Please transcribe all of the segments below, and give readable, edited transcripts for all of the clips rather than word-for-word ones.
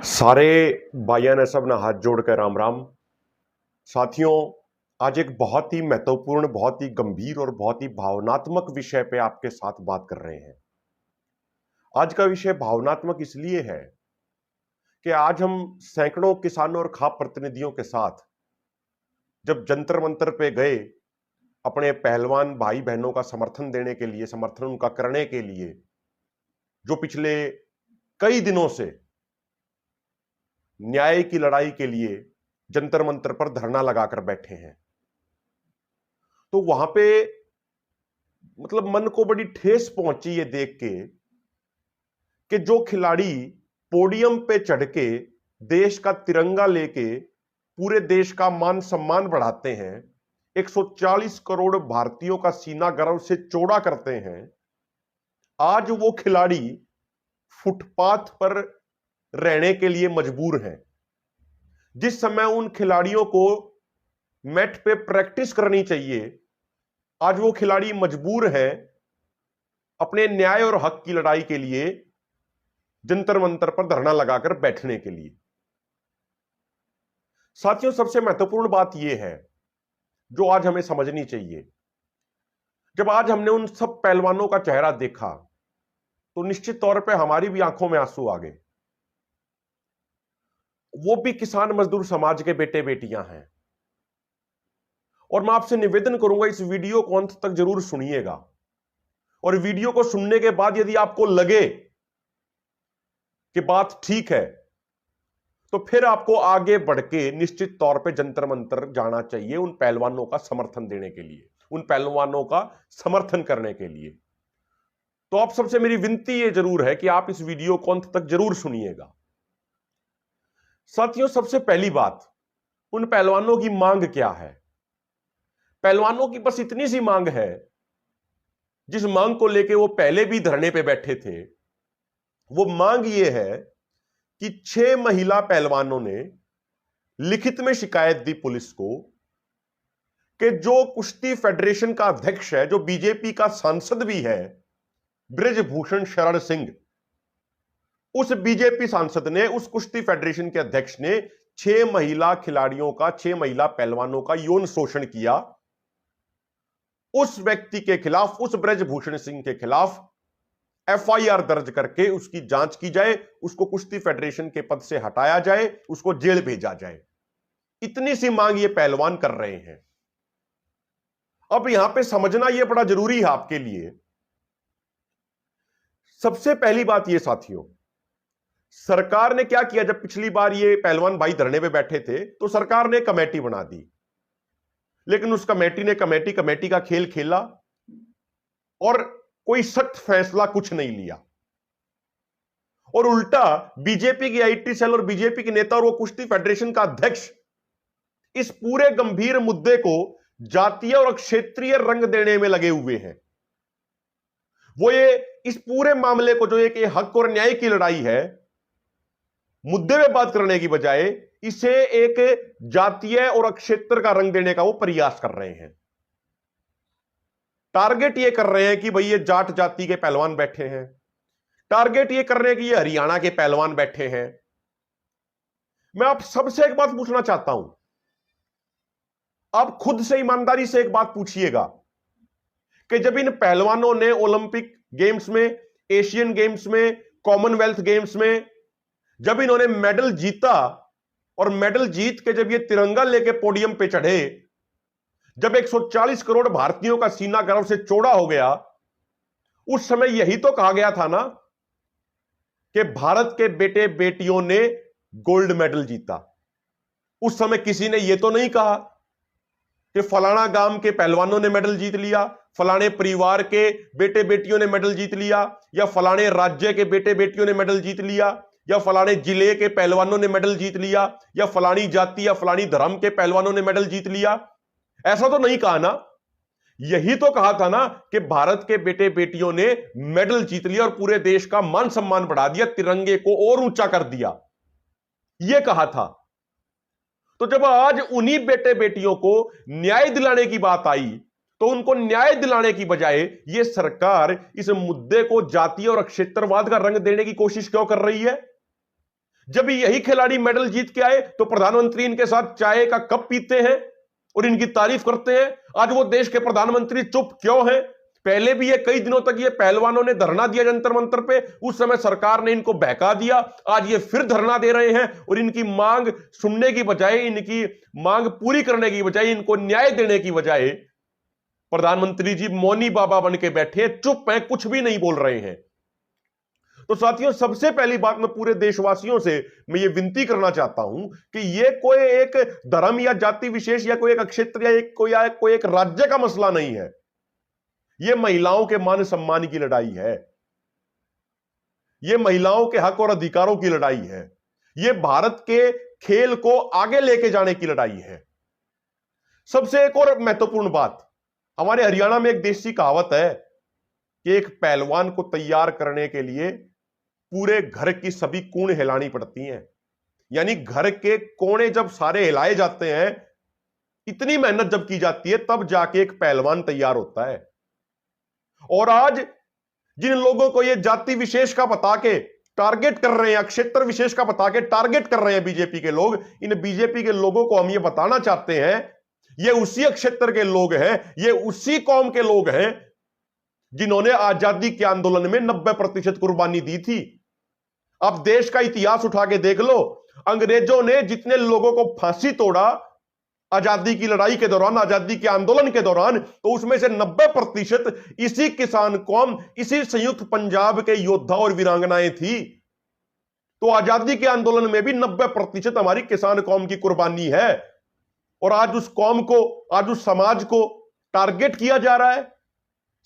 सारे भाइयों ने सब ना हाथ जोड़कर राम राम। साथियों, आज एक बहुत ही महत्वपूर्ण, बहुत ही गंभीर और बहुत ही भावनात्मक विषय पे आपके साथ बात कर रहे हैं। आज का विषय भावनात्मक इसलिए है कि आज हम सैकड़ों किसानों और खाप प्रतिनिधियों के साथ जब जंतर मंतर पे गए, अपने पहलवान भाई बहनों का समर्थन देने के लिए, समर्थन उनका करने के लिए, जो पिछले कई दिनों से न्याय की लड़ाई के लिए जंतर मंतर पर धरना लगाकर बैठे हैं, तो वहां पे मतलब मन को बड़ी ठेस पहुंची ये देख के कि जो खिलाड़ी पोडियम पे चढ़ के देश का तिरंगा लेके पूरे देश का मान सम्मान बढ़ाते हैं, 140 करोड़ भारतीयों का सीना गर्व से चौड़ा करते हैं, आज वो खिलाड़ी फुटपाथ पर रहने के लिए मजबूर हैं। जिस समय उन खिलाड़ियों को मैट पे प्रैक्टिस करनी चाहिए, आज वो खिलाड़ी मजबूर हैं अपने न्याय और हक की लड़ाई के लिए जंतर मंतर पर धरना लगाकर बैठने के लिए। साथियों, सबसे महत्वपूर्ण बात यह है जो आज हमें समझनी चाहिए। जब आज हमने उन सब पहलवानों का चेहरा देखा तो निश्चित तौर पे हमारी भी आंखों में आंसू आ गए। वो भी किसान मजदूर समाज के बेटे बेटियां हैं, और मैं आपसे निवेदन करूंगा इस वीडियो को अंत तक जरूर सुनिएगा, और वीडियो को सुनने के बाद यदि आपको लगे कि बात ठीक है तो फिर आपको आगे बढ़ के निश्चित तौर पे जंतर मंतर जाना चाहिए, उन पहलवानों का समर्थन देने के लिए, उन पहलवानों का समर्थन करने के लिए। तो आप सबसे मेरी विनती ये जरूर है कि आप इस वीडियो को अंत तक जरूर सुनिएगा। साथियों, सबसे पहली बात, उन पहलवानों की मांग क्या है? पहलवानों की बस इतनी सी मांग है जिस मांग को लेके वो पहले भी धरने पे बैठे थे। वो मांग ये है कि 6 महिला पहलवानों ने लिखित में शिकायत दी पुलिस को कि जो कुश्ती फेडरेशन का अध्यक्ष है, जो बीजेपी का सांसद भी है, बृजभूषण शरण सिंह, उस बीजेपी सांसद ने, उस कुश्ती फेडरेशन के अध्यक्ष ने 6 महिला खिलाड़ियों का, 6 महिला पहलवानों का यौन शोषण किया। उस व्यक्ति के खिलाफ, उस बृजभूषण सिंह के खिलाफ एफआईआर दर्ज करके उसकी जांच की जाए, उसको कुश्ती फेडरेशन के पद से हटाया जाए, उसको जेल भेजा जाए। इतनी सी मांग ये पहलवान कर रहे हैं। अब यहां पे समझना यह बड़ा जरूरी है आपके लिए। सबसे पहली बात यह साथियों, सरकार ने क्या किया? जब पिछली बार ये पहलवान भाई धरने पे बैठे थे तो सरकार ने कमेटी बना दी, लेकिन उस कमेटी ने कमेटी का खेल खेला और कोई सख्त फैसला कुछ नहीं लिया, और उल्टा बीजेपी की आईटी सेल और बीजेपी के नेता और वो कुश्ती फेडरेशन का अध्यक्ष इस पूरे गंभीर मुद्दे को जातीय और क्षेत्रीय रंग देने में लगे हुए हैं। वो ये इस पूरे मामले को, जो एक हक और न्याय की लड़ाई है, मुद्दे में बात करने की बजाय इसे एक जातीय और क्षेत्र का रंग देने का वो प्रयास कर रहे हैं। टारगेट ये कर रहे हैं कि भाई ये जाट जाति के पहलवान बैठे हैं, टारगेट ये कर रहे हैं कि ये हरियाणा के पहलवान बैठे हैं। मैं आप सबसे एक बात पूछना चाहता हूं, आप खुद से ईमानदारी से एक बात पूछिएगा कि जब इन पहलवानों ने ओलंपिक गेम्स में, एशियन गेम्स में, कॉमनवेल्थ गेम्स में जब इन्होंने मेडल जीता, और मेडल जीत के जब ये तिरंगा लेके पोडियम पे चढ़े, जब 140 करोड़ भारतीयों का सीना गर्व से चौड़ा हो गया, उस समय यही तो कहा गया था ना कि भारत के बेटे बेटियों ने गोल्ड मेडल जीता। उस समय किसी ने यह तो नहीं कहा कि फलाना गांव के पहलवानों ने मेडल जीत लिया, फलाने परिवार के बेटे बेटियों ने मेडल जीत लिया, या फलाने राज्य के बेटे बेटियों ने मेडल जीत लिया, या फलाने जिले के पहलवानों ने मेडल जीत लिया, या फलानी जाति या फलानी धर्म के पहलवानों ने मेडल जीत लिया। ऐसा तो नहीं कहा ना। यही तो कहा था ना कि भारत के बेटे बेटियों ने मेडल जीत लिया और पूरे देश का मान सम्मान बढ़ा दिया, तिरंगे को और ऊंचा कर दिया, यह कहा था। तो जब आज उन्हीं बेटे बेटियों को न्याय दिलाने की बात आई, तो उनको न्याय दिलाने की बजाय यह सरकार इस मुद्दे को जातीय और क्षेत्रवाद का रंग देने की कोशिश क्यों कर रही है? जब यही खिलाड़ी मेडल जीत के आए तो प्रधानमंत्री इनके साथ चाय का कप पीते हैं और इनकी तारीफ करते हैं। आज वो देश के प्रधानमंत्री चुप क्यों हैं? पहले भी ये कई दिनों तक ये पहलवानों ने धरना दिया जंतर मंतर पे, उस समय सरकार ने इनको बहका दिया। आज ये फिर धरना दे रहे हैं और इनकी मांग सुनने की बजाय, इनकी मांग पूरी करने की बजाय, इनको न्याय देने की बजाय प्रधानमंत्री जी मौनी बाबा बन के बैठे हैं, चुप हैं, कुछ भी नहीं बोल रहे हैं। तो साथियों, सबसे पहली बात मैं पूरे देशवासियों से मैं ये विनती करना चाहता हूं कि ये कोई एक धर्म या जाति विशेष या कोई एक क्षेत्र या कोई एक राज्य का मसला नहीं है। ये महिलाओं के मान सम्मान की लड़ाई है। ये महिलाओं के हक और अधिकारों की लड़ाई है। ये भारत के खेल को आगे लेके जाने की लड़ाई है। सबसे एक और महत्वपूर्ण बात, हमारे हरियाणा में एक देसी कहावत है कि एक पहलवान को तैयार करने के लिए पूरे घर की सभी कोण हिलानी पड़ती हैं। यानी घर के कोने जब सारे हिलाए जाते हैं, इतनी मेहनत जब की जाती है, तब जाके एक पहलवान तैयार होता है। और आज जिन लोगों को ये जाति विशेष का बता के टारगेट कर रहे हैं, क्षेत्र विशेष का बता के टारगेट कर रहे हैं बीजेपी के लोग, इन बीजेपी के लोगों को हम ये बताना चाहते हैं, ये उसी क्षेत्र के लोग हैं, ये उसी कौम के लोग हैं जिन्होंने आजादी के आंदोलन में 90% कुर्बानी दी थी। अब देश का इतिहास उठा के देख लो, अंग्रेजों ने जितने लोगों को फांसी तोड़ा आजादी की लड़ाई के दौरान, आजादी के आंदोलन के दौरान, तो उसमें से 90% इसी किसान कौम, इसी संयुक्त पंजाब के योद्धा और वीरांगनाएं थी। तो आजादी के आंदोलन में भी 90% हमारी किसान कौम की कुर्बानी है। और आज उस कौम को, आज उस समाज को टारगेट किया जा रहा है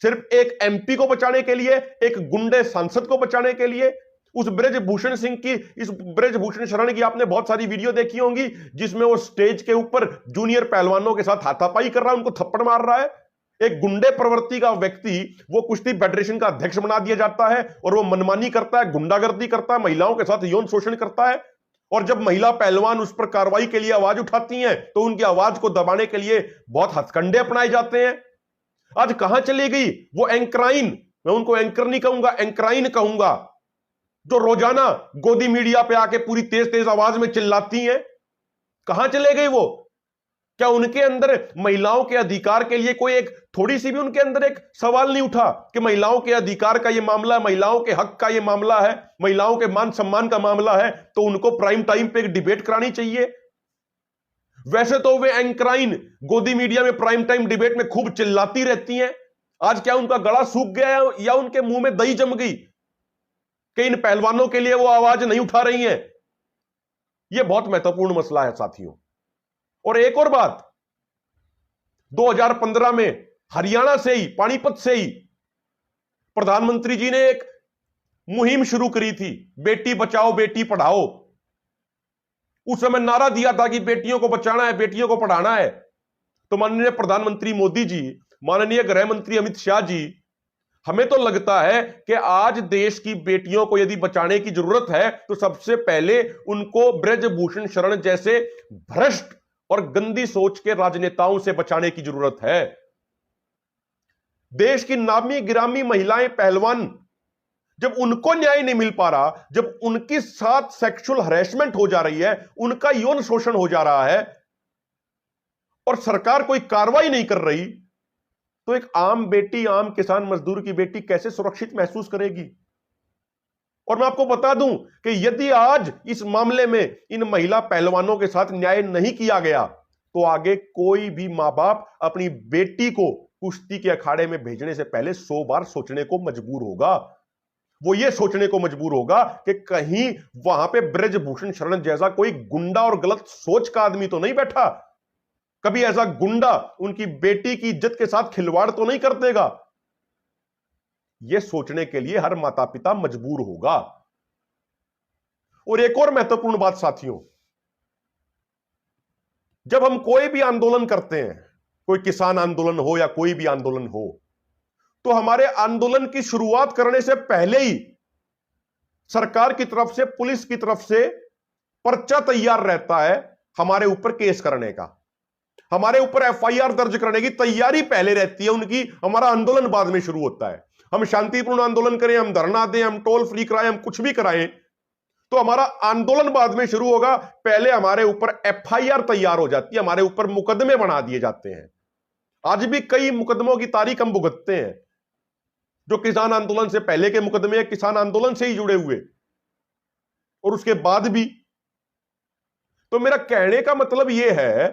सिर्फ एक एमपी को बचाने के लिए, एक गुंडे सांसद को बचाने के लिए। उस ब्रजभूषण सिंह की, इस ब्रजभूषण शरण की आपने बहुत सारी वीडियो देखी होंगी, जिसमें वो स्टेज के ऊपर जूनियर पहलवानों के साथ हाथापाई कर रहा है, उनको थप्पड़ मार रहा है। एक गुंडे प्रवृत्ति का व्यक्ति वो कुश्ती फेडरेशन का अध्यक्ष बना दिया जाता है और वो मनमानी करता है, गुंडागर्दी करता है, महिलाओं के साथ यौन शोषण करता है। और जब महिला पहलवान उस पर कार्रवाई के लिए आवाज उठाती हैं, तो उनकी आवाज को दबाने के लिए बहुत हथकंडे अपनाए जाते हैं। आज कहां चली गई वो एंकराइन, मैं उनको एंकर नहीं कहूंगा, एंकराइन कहूंगा, जो रोजाना गोदी मीडिया पे आके पूरी तेज तेज आवाज में चिल्लाती हैं? कहां चले गए वो? क्या उनके अंदर महिलाओं के अधिकार के लिए कोई एक थोड़ी सी भी उनके अंदर एक सवाल नहीं उठा कि महिलाओं के अधिकार का ये मामला है, महिलाओं के हक का ये मामला है, महिलाओं के मान सम्मान का मामला है, तो उनको प्राइम टाइम पे एक डिबेट करानी चाहिए। वैसे तो वे एंकराइन गोदी मीडिया में प्राइम टाइम डिबेट में खूब चिल्लाती रहती हैं। आज क्या उनका गला सूख गया है या उनके मुंह में दही जम गई कि इन पहलवानों के लिए वो आवाज नहीं उठा रही हैं? यह बहुत महत्वपूर्ण मसला है साथियों। और एक और बात, 2015 में हरियाणा से ही, पानीपत से ही प्रधानमंत्री जी ने एक मुहिम शुरू करी थी, बेटी बचाओ बेटी पढ़ाओ। उस समय नारा दिया था कि बेटियों को बचाना है, बेटियों को पढ़ाना है। तो माननीय प्रधानमंत्री मोदी जी, माननीय गृह मंत्री अमित शाह जी, हमें तो लगता है कि आज देश की बेटियों को यदि बचाने की जरूरत है तो सबसे पहले उनको ब्रजभूषण शरण जैसे भ्रष्ट और गंदी सोच के राजनेताओं से बचाने की जरूरत है। देश की नामी गिरामी महिलाएं, पहलवान, जब उनको न्याय नहीं मिल पा रहा, जब उनके साथ सेक्सुअल हरेसमेंट हो जा रही है, उनका यौन शोषण हो जा रहा है और सरकार कोई कार्रवाई नहीं कर रही, तो एक आम बेटी, आम किसान मजदूर की बेटी कैसे सुरक्षित महसूस करेगी? और मैं आपको बता दूं कि यदि आज इस मामले में इन महिला पहलवानों के साथ न्याय नहीं किया गया तो आगे कोई भी मां बाप अपनी बेटी को कुश्ती के अखाड़े में भेजने से पहले 100 बार सोचने को मजबूर होगा। वो ये सोचने को मजबूर होगा कि कहीं वहां पे ब्रजभूषण शरण जैसा कोई गुंडा और गलत सोच का आदमी तो नहीं बैठा, कभी ऐसा गुंडा उनकी बेटी की इज्जत के साथ खिलवाड़ तो नहीं कर देगा। यह सोचने के लिए हर माता पिता मजबूर होगा। और एक और महत्वपूर्ण बात साथियों, जब हम कोई भी आंदोलन करते हैं, कोई किसान आंदोलन हो या कोई भी आंदोलन हो, तो हमारे आंदोलन की शुरुआत करने से पहले ही सरकार की तरफ से, पुलिस की तरफ से पर्चा तैयार रहता है हमारे ऊपर केस करने का, हमारे ऊपर एफआईआर दर्ज करने की तैयारी पहले रहती है उनकी। हमारा आंदोलन बाद में शुरू होता है। हम शांतिपूर्ण आंदोलन करें, हम धरना दें, हम टोल फ्री कराएं, हम कुछ भी कराएं, तो हमारा आंदोलन बाद में शुरू होगा, पहले हमारे ऊपर एफआईआर तैयार हो जाती है, हमारे ऊपर मुकदमे बना दिए जाते हैं। आज भी कई मुकदमों की तारीख हम भुगतते हैं, जो किसान आंदोलन से पहले के मुकदमे किसान आंदोलन से ही जुड़े हुए, और उसके बाद भी। तो मेरा कहने का मतलब यह है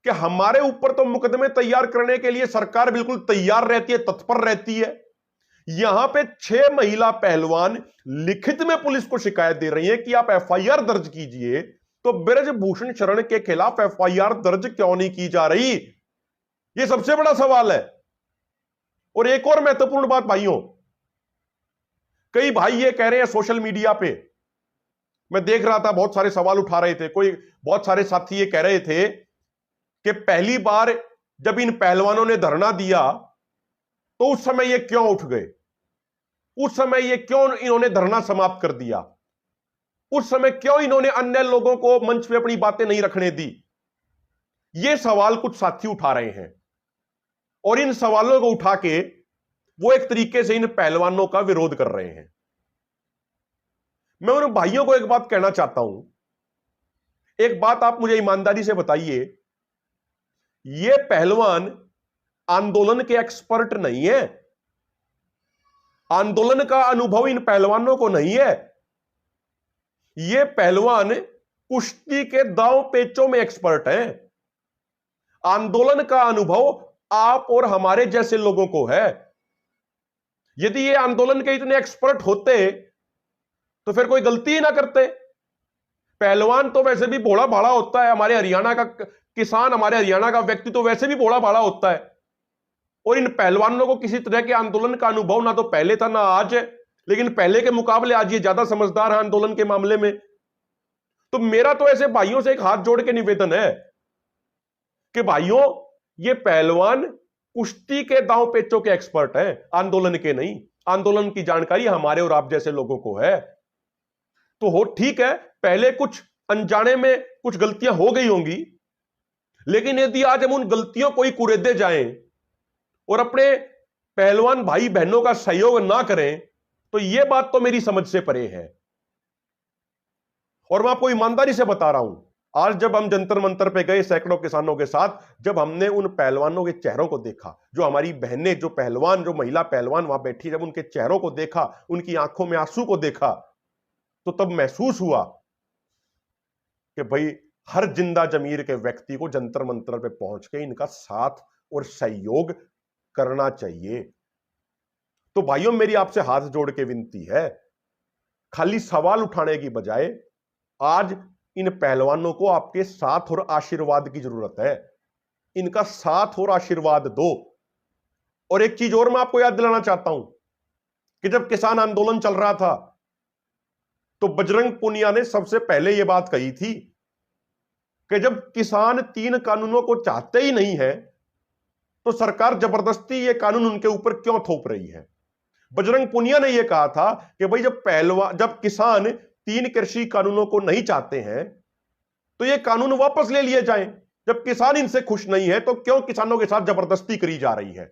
कि हमारे ऊपर तो मुकदमे तैयार करने के लिए सरकार बिल्कुल तैयार रहती है, तत्पर रहती है। यहां पे 6 महिला पहलवान लिखित में पुलिस को शिकायत दे रही है कि आप एफआईआर दर्ज कीजिए, तो ब्रजभूषण शरण के खिलाफ एफआईआर दर्ज क्यों नहीं की जा रही? यह सबसे बड़ा सवाल है। और एक और महत्वपूर्ण बात भाइयों, कई भाई ये कह रहे हैं सोशल मीडिया पे, मैं देख रहा था बहुत सारे सवाल उठा रहे थे, बहुत सारे साथी ये कह रहे थे कि पहली बार जब इन पहलवानों ने धरना दिया तो उस समय ये क्यों उठ गए, उस समय ये क्यों इन्होंने धरना समाप्त कर दिया, उस समय क्यों इन्होंने अन्य लोगों को मंच पे अपनी बातें नहीं रखने दी। ये सवाल कुछ साथी उठा रहे हैं, और इन सवालों को उठा के वो एक तरीके से इन पहलवानों का विरोध कर रहे हैं। मैं उन भाइयों को एक बात कहना चाहता हूं, एक बात आप मुझे ईमानदारी से बताइए, ये पहलवान आंदोलन के एक्सपर्ट नहीं है, आंदोलन का अनुभव इन पहलवानों को नहीं है। ये पहलवान कुश्ती के दांव पेचों में एक्सपर्ट हैं। आंदोलन का अनुभव आप और हमारे जैसे लोगों को है। यदि ये आंदोलन के इतने एक्सपर्ट होते तो फिर कोई गलती ही ना करते। पहलवान तो वैसे भी भोला भाला होता है, हमारे हरियाणा का किसान, हमारे हरियाणा का व्यक्ति तो वैसे भी भोला भाला होता है, और इन पहलवानों को किसी तरह के आंदोलन का अनुभव ना तो पहले था ना आज है, लेकिन पहले के मुकाबले आज ये ज्यादा समझदार है आंदोलन के मामले में। तो मेरा तो ऐसे भाइयों से एक हाथ जोड़ के निवेदन है कि भाइयों, ये पहलवान कुश्ती के दांव पेचों के एक्सपर्ट हैं, आंदोलन के नहीं। आंदोलन की जानकारी हमारे और आप जैसे लोगों को है। तो हो ठीक है, पहले कुछ अनजाने में कुछ गलतियां हो गई होंगी, लेकिन यदि आज हम उन गलतियों को ही कुरेदे जाएं और अपने पहलवान भाई बहनों का सहयोग ना करें, तो यह बात तो मेरी समझ से परे है। और मैं आपको ईमानदारी से बता रहा हूं, आज जब हम जंतर मंतर पे गए सैकड़ों किसानों के साथ, जब हमने उन पहलवानों के चेहरों को देखा, जो हमारी बहनें, जो पहलवान, जो महिला पहलवान वहां बैठी, जब उनके चेहरों को देखा, उनकी आंखों में आंसू को देखा, तो तब महसूस हुआ कि भाई हर जिंदा जमीर के व्यक्ति को जंतर मंतर पे पहुंच के इनका साथ और सहयोग करना चाहिए। तो भाइयों, मेरी आपसे हाथ जोड़ के विनती है, खाली सवाल उठाने की बजाय आज इन पहलवानों को आपके साथ और आशीर्वाद की जरूरत है। इनका साथ और आशीर्वाद दो। और एक चीज और मैं आपको याद दिलाना चाहता हूं कि जब किसान आंदोलन चल रहा था तो बजरंग पुनिया ने सबसे पहले यह बात कही थी कि जब किसान 3 कानूनों को चाहते ही नहीं है तो सरकार जबरदस्ती ये कानून उनके ऊपर क्यों थोप रही है। बजरंग पुनिया ने यह कहा था कि भाई जब किसान 3 कृषि कानूनों को नहीं चाहते हैं तो ये कानून वापस ले लिए जाएं। जब किसान इनसे खुश नहीं है तो क्यों किसानों के साथ जबरदस्ती करी जा रही है।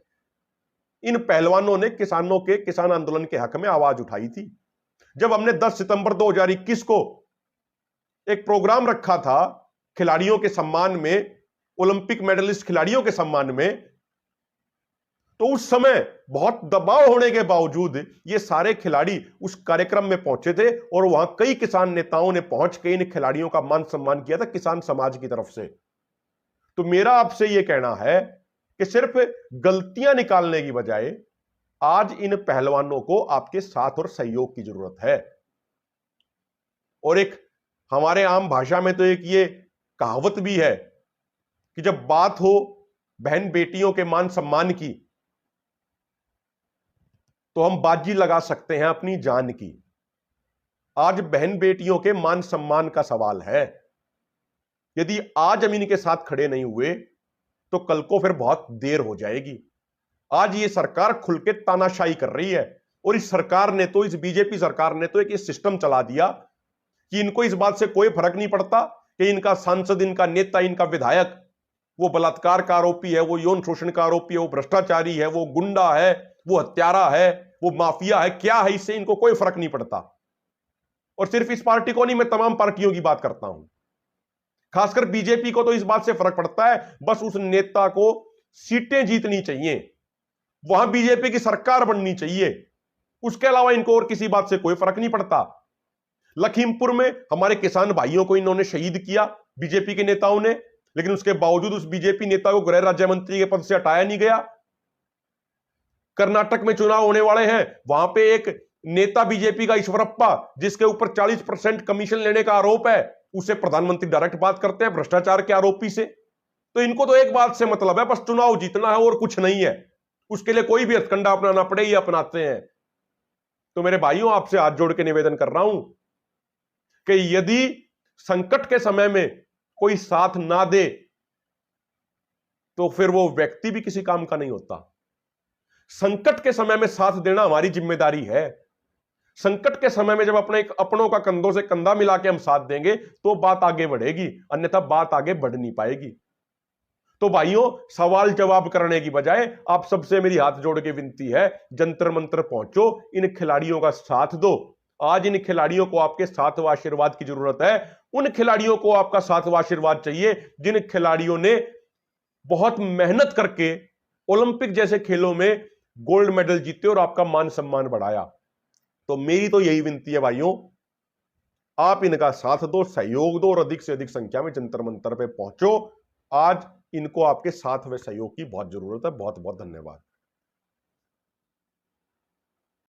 इन पहलवानों ने किसानों के किसान आंदोलन के हक में आवाज उठाई थी। जब हमने 10 सितंबर 2021 को एक प्रोग्राम रखा था खिलाड़ियों के सम्मान में, ओलंपिक मेडलिस्ट खिलाड़ियों के सम्मान में, तो उस समय बहुत दबाव होने के बावजूद ये सारे खिलाड़ी उस कार्यक्रम में पहुंचे थे और वहां कई किसान नेताओं ने पहुंच के इन खिलाड़ियों का मान सम्मान किया था किसान समाज की तरफ से। तो मेरा आपसे यह कहना है कि सिर्फ गलतियां निकालने की बजाय आज इन पहलवानों को आपके साथ और सहयोग की जरूरत है। और एक हमारे आम भाषा में तो एक ये कहावत भी है कि जब बात हो बहन बेटियों के मान सम्मान की तो हम बाजी लगा सकते हैं अपनी जान की। आज बहन बेटियों के मान सम्मान का सवाल है। यदि आज हम इनके साथ खड़े नहीं हुए तो कल को फिर बहुत देर हो जाएगी। आज ये सरकार खुल के तानाशाही कर रही है और इस सरकार ने तो, इस बीजेपी सरकार ने तो एक सिस्टम चला दिया कि इनको इस बात से कोई फर्क नहीं पड़ता कि इनका सांसद, इनका नेता, इनका विधायक वो बलात्कार का आरोपी है, वो यौन शोषण का आरोपी है, वो भ्रष्टाचारी है, वो गुंडा है, वो हत्यारा है, वो माफिया है, क्या है, इससे इनको कोई फर्क नहीं पड़ता। और सिर्फ इस पार्टी को नहीं, मैं तमाम पार्टियों की बात करता हूं। खासकर बीजेपी को तो इस बात से फर्क पड़ता है, बस उस नेता को सीटें जीतनी चाहिए, वहां बीजेपी की सरकार बननी चाहिए, उसके अलावा इनको और किसी बात से कोई फर्क नहीं पड़ता। लखीमपुर में हमारे किसान भाइयों को इन्होंने शहीद किया बीजेपी के नेताओं ने, लेकिन उसके बावजूद उस बीजेपी नेता को गृह राज्य मंत्री के पद से हटाया नहीं गया। कर्नाटक में चुनाव होने वाले हैं, वहां पे एक नेता बीजेपी का ईश्वरप्पा, जिसके ऊपर 40% कमीशन लेने का आरोप है, उसे प्रधानमंत्री डायरेक्ट बात करते हैं भ्रष्टाचार के आरोपी से। तो इनको तो एक बात से मतलब है, बस चुनाव जीतना है और कुछ नहीं है, उसके लिए कोई भी हथकंडा अपनाना पड़े ये अपनाते हैं। तो मेरे भाइयों, आपसे हाथ जोड़ के निवेदन कर रहा हूं कि यदि संकट के समय में कोई साथ ना दे तो फिर वो व्यक्ति भी किसी काम का नहीं होता। संकट के समय में साथ देना हमारी जिम्मेदारी है। संकट के समय में जब अपनों का कंधों से कंधा मिला के हम साथ देंगे तो बात आगे बढ़ेगी, अन्यथा बात आगे बढ़ नहीं पाएगी। तो भाइयों, सवाल जवाब करने की बजाय आप सबसे मेरी हाथ जोड़ के विनती है, जंतर मंतर पहुंचो, इन खिलाड़ियों का साथ दो। आज इन खिलाड़ियों को आपके साथ व आशीर्वाद की जरूरत है। उन खिलाड़ियों को आपका साथ व आशीर्वाद चाहिए जिन खिलाड़ियों ने बहुत मेहनत करके ओलंपिक जैसे खेलों में गोल्ड मेडल जीते और आपका मान सम्मान बढ़ाया। तो मेरी तो यही विनती है भाइयों, आप इनका साथ दो, सहयोग दो और अधिक से अधिक संख्या में जंतर मंतर पे पहुंचो। आज इनको आपके साथ व सहयोग की बहुत जरूरत है। बहुत बहुत धन्यवाद।